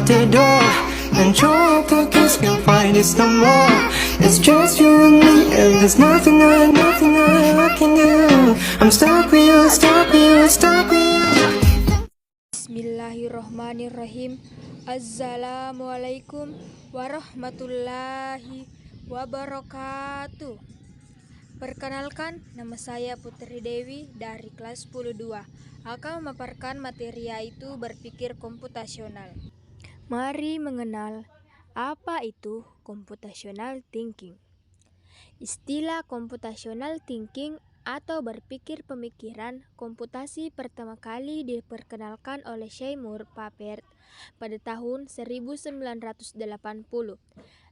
at the door and try to kiss, can't find it no more. It's just you and me, and there's nothing I can do. I'm stuck with you, stuck with you, stuck with you. Bismillahirrohmanirrohim. Assalamualaikum warahmatullahi wabarakatuh. Perkenalkan, nama saya Putri Dewi dari kelas 10-2. Akan memaparkan materi yaitu berpikir komputasional. Mari mengenal apa itu computational thinking. Istilah computational thinking atau berpikir pemikiran komputasi pertama kali diperkenalkan oleh Seymour Papert pada tahun 1980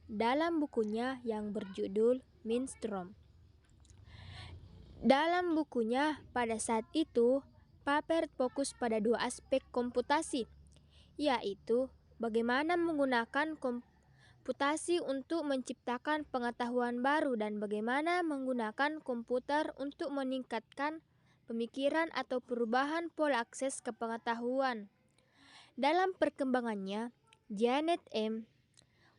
dalam bukunya yang berjudul Mindstorm. Dalam bukunya pada saat itu, Papert fokus pada dua aspek komputasi, yaitu bagaimana menggunakan komputasi untuk menciptakan pengetahuan baru dan bagaimana menggunakan komputer untuk meningkatkan pemikiran atau perubahan pola akses ke pengetahuan. Dalam perkembangannya, Janet M.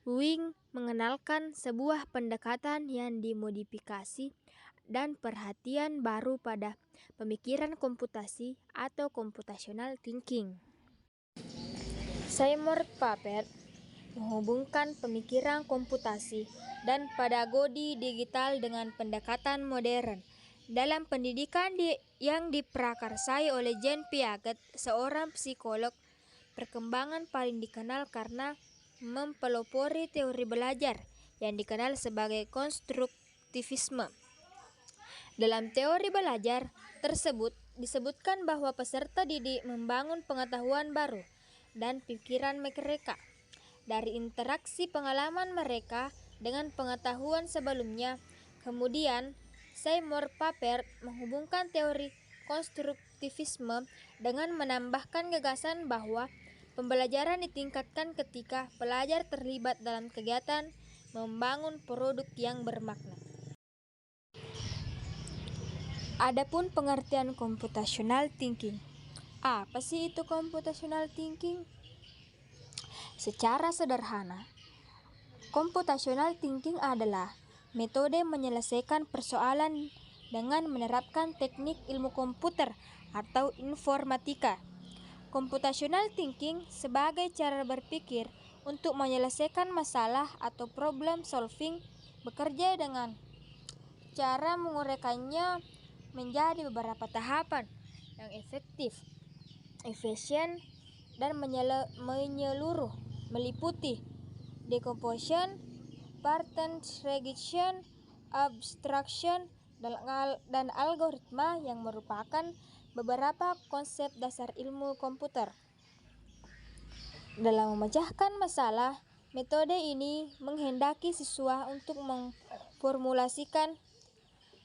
Wing mengenalkan sebuah pendekatan yang dimodifikasi dan perhatian baru pada pemikiran komputasi atau computational thinking. Seymour Papert menghubungkan pemikiran komputasi dan pedagogi digital dengan pendekatan modern. Dalam pendidikan yang diprakarsai oleh Jean Piaget, seorang psikolog perkembangan paling dikenal karena mempelopori teori belajar yang dikenal sebagai konstruktivisme. Dalam teori belajar tersebut disebutkan bahwa peserta didik membangun pengetahuan baru dan pikiran mereka dari interaksi pengalaman mereka dengan pengetahuan sebelumnya. Kemudian, Seymour Papert menghubungkan teori konstruktivisme dengan menambahkan gagasan bahwa pembelajaran ditingkatkan ketika pelajar terlibat dalam kegiatan membangun produk yang bermakna. Adapun pengertian computational thinking. Apa sih itu computational thinking? Secara sederhana, computational thinking adalah metode menyelesaikan persoalan dengan menerapkan teknik ilmu komputer atau informatika. Computational thinking sebagai cara berpikir untuk menyelesaikan masalah atau problem solving bekerja dengan cara menguraikannya menjadi beberapa tahapan yang efektif, efisien, dan menyeluruh, meliputi decomposition, pattern recognition, abstraction, dan algoritma yang merupakan beberapa konsep dasar ilmu komputer. Dalam memecahkan masalah, metode ini menghendaki siswa untuk memformulasikan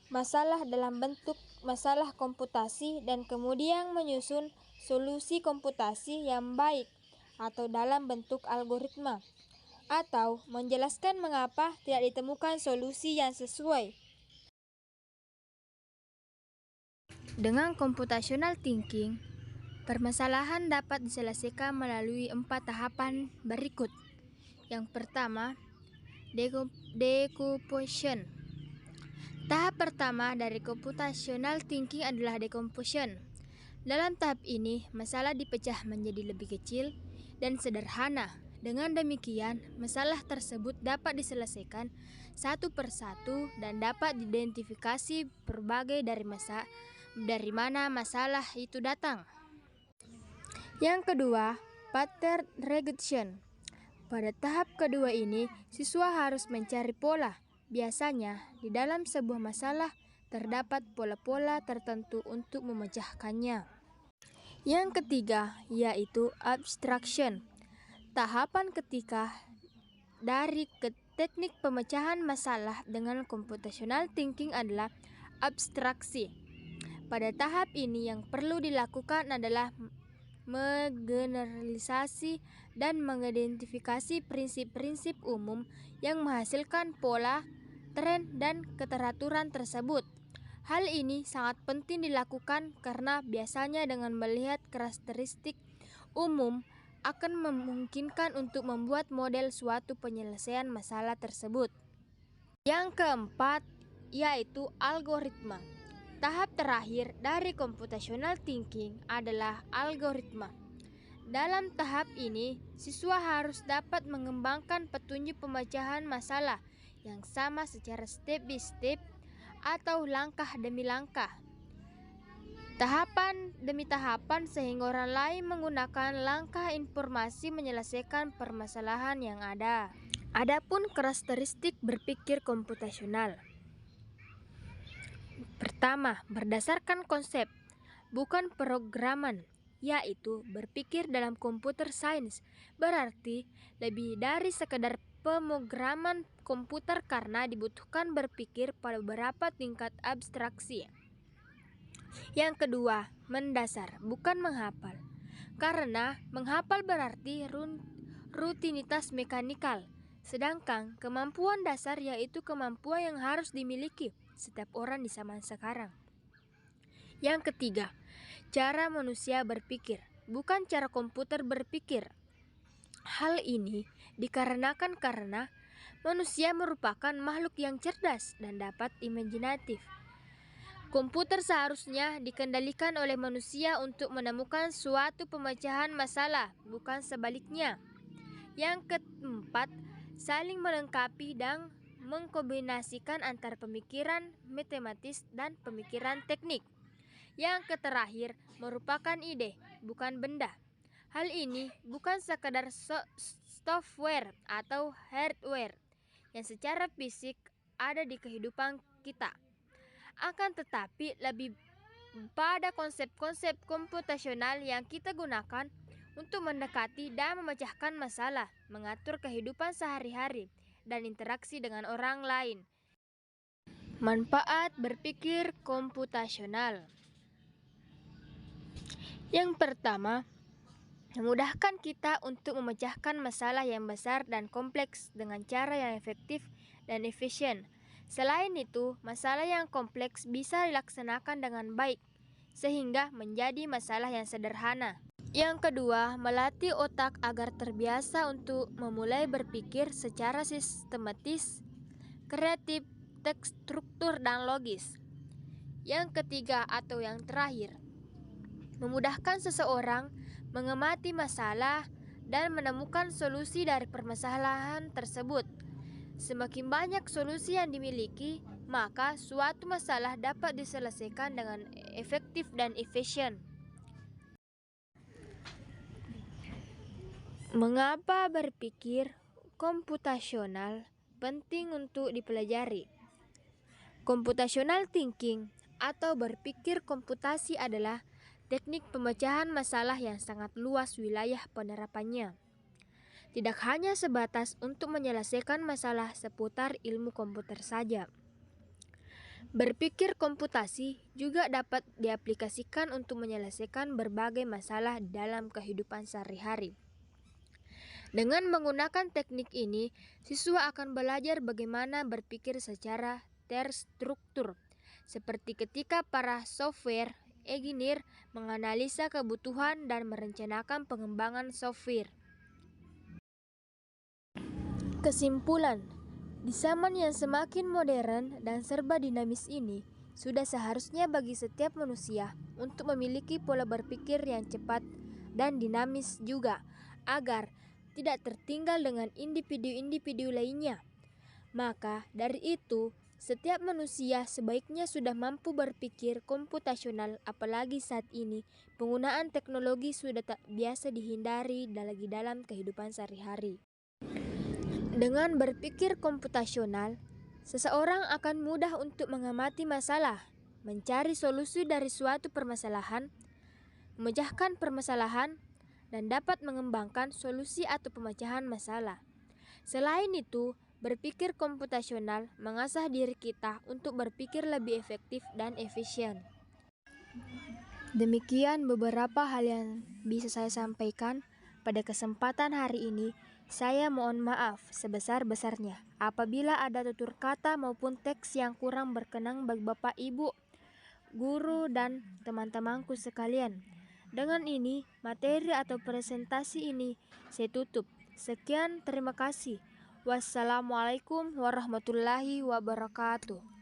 masalah dalam bentuk masalah komputasi dan kemudian menyusun solusi komputasi yang baik atau dalam bentuk algoritma, atau menjelaskan mengapa tidak ditemukan solusi yang sesuai. Dengan computational thinking, permasalahan dapat diselesaikan melalui 4 tahapan berikut. Yang pertama, decomposition. Tahap pertama dari computational thinking adalah decomposition. Dalam tahap ini, masalah dipecah menjadi lebih kecil dan sederhana. Dengan demikian, masalah tersebut dapat diselesaikan satu persatu dan dapat diidentifikasi berbagai dari mana masalah itu datang. Yang kedua, pattern recognition. Pada tahap kedua ini, siswa harus mencari pola. Biasanya, di dalam sebuah masalah terdapat pola-pola tertentu untuk memecahkannya. Yang ketiga, yaitu abstraction. Tahapan ketiga dari teknik pemecahan masalah dengan computational thinking adalah abstraksi. Pada tahap ini yang perlu dilakukan adalah menggeneralisasi dan mengidentifikasi prinsip-prinsip umum yang menghasilkan pola, tren, dan keteraturan tersebut. Hal ini sangat penting dilakukan karena biasanya dengan melihat karakteristik umum akan memungkinkan untuk membuat model suatu penyelesaian masalah tersebut. Yang keempat, yaitu algoritma. Tahap terakhir dari computational thinking adalah algoritma. Dalam tahap ini, siswa harus dapat mengembangkan petunjuk pemecahan masalah yang sama secara step by step atau langkah demi langkah, tahapan demi tahapan, sehingga orang lain menggunakan langkah informasi menyelesaikan permasalahan yang ada. Adapun karakteristik berpikir komputasional. Pertama, berdasarkan konsep, bukan programan, yaitu berpikir dalam komputer sains, berarti lebih dari sekedar pemrograman komputer karena dibutuhkan berpikir pada beberapa tingkat abstraksi. Yang kedua, mendasar, bukan menghafal, karena menghafal berarti rutinitas mekanikal, sedangkan kemampuan dasar yaitu kemampuan yang harus dimiliki setiap orang di zaman sekarang. Yang ketiga, cara manusia berpikir, bukan cara komputer berpikir. Hal ini dikarenakan karena manusia merupakan makhluk yang cerdas dan dapat imajinatif. Komputer seharusnya dikendalikan oleh manusia untuk menemukan suatu pemecahan masalah, bukan sebaliknya. Yang keempat, saling melengkapi dan mengkombinasikan antara pemikiran matematis dan pemikiran teknik. Yang terakhir, merupakan ide, bukan benda. Hal ini bukan sekadar software atau hardware yang secara fisik ada di kehidupan kita, akan tetapi lebih pada konsep-konsep komputasional yang kita gunakan untuk mendekati dan memecahkan masalah, mengatur kehidupan sehari-hari, dan interaksi dengan orang lain. Manfaat berpikir komputasional. Yang pertama, memudahkan kita untuk memecahkan masalah yang besar dan kompleks dengan cara yang efektif dan efisien. Selain itu, masalah yang kompleks bisa dilaksanakan dengan baik, sehingga menjadi masalah yang sederhana. Yang kedua, melatih otak agar terbiasa untuk memulai berpikir secara sistematis, kreatif, terstruktur, dan logis. Yang ketiga atau yang terakhir, memudahkan seseorang mengamati masalah dan menemukan solusi dari permasalahan tersebut. Semakin banyak solusi yang dimiliki, maka suatu masalah dapat diselesaikan dengan efektif dan efisien. Mengapa berpikir komputasional penting untuk dipelajari? Computational thinking atau berpikir komputasi adalah teknik pemecahan masalah yang sangat luas wilayah penerapannya. Tidak hanya sebatas untuk menyelesaikan masalah seputar ilmu komputer saja. Berpikir komputasi juga dapat diaplikasikan untuk menyelesaikan berbagai masalah dalam kehidupan sehari-hari. Dengan menggunakan teknik ini, siswa akan belajar bagaimana berpikir secara terstruktur, seperti ketika para software engineer menganalisa kebutuhan dan merencanakan pengembangan software. Kesimpulan, di zaman yang semakin modern dan serba dinamis ini, sudah seharusnya bagi setiap manusia untuk memiliki pola berpikir yang cepat dan dinamis juga, agar tidak tertinggal dengan individu-individu lainnya. Maka dari itu, setiap manusia sebaiknya sudah mampu berpikir komputasional, apalagi saat ini penggunaan teknologi sudah tak biasa dihindari lagi dalam kehidupan sehari-hari. Dengan berpikir komputasional, seseorang akan mudah untuk mengamati masalah, mencari solusi dari suatu permasalahan, memecahkan permasalahan, dan dapat mengembangkan solusi atau pemecahan masalah. Selain itu, berpikir komputasional mengasah diri kita untuk berpikir lebih efektif dan efisien. Demikian beberapa hal yang bisa saya sampaikan pada kesempatan hari ini. Saya mohon maaf sebesar-besarnya apabila ada tutur kata maupun teks yang kurang berkenan bagi Bapak, Ibu, guru, dan teman-temanku sekalian. Dengan ini, materi atau presentasi ini saya tutup. Sekian, terima kasih. Wassalamualaikum warahmatullahi wabarakatuh.